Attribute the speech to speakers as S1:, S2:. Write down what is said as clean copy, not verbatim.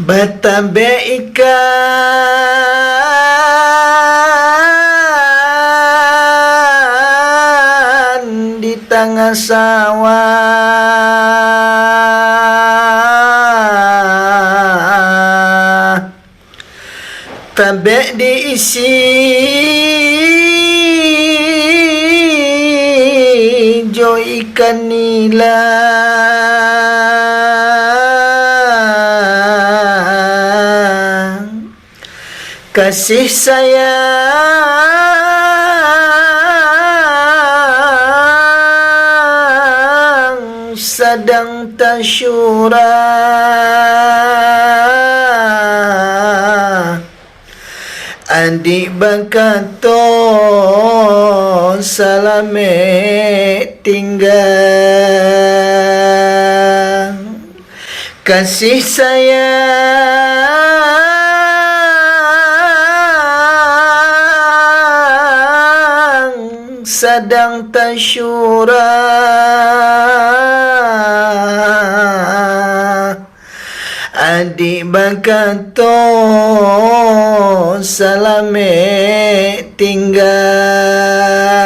S1: Batabe ikan di tengah sawah, tabe diisi jo ikan nila. Kasih sayang sedang tasyura, adik bakaton salame tinggal. Kasih sayang sedang tasyura, adik bakaton salame tinggal.